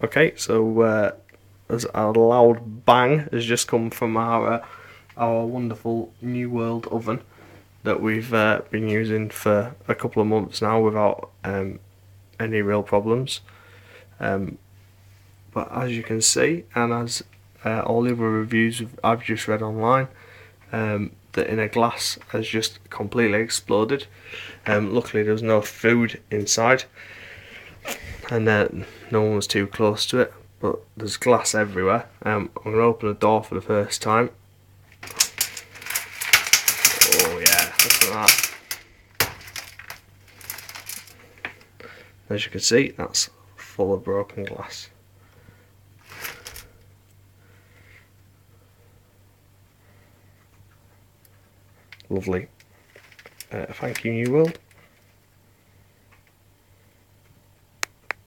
Okay, so as a loud bang has just come from our wonderful New World oven that we've been using for a couple of months now without any real problems. But as you can see, and as all the other reviews I've just read online, the inner glass has just completely exploded. Luckily there was no food inside, and no one was too close to it, but there's glass everywhere. I'm going to open the door for the first time. Oh yeah, look at that. As you can see, that's full of broken glass. Lovely. Thank you, New World.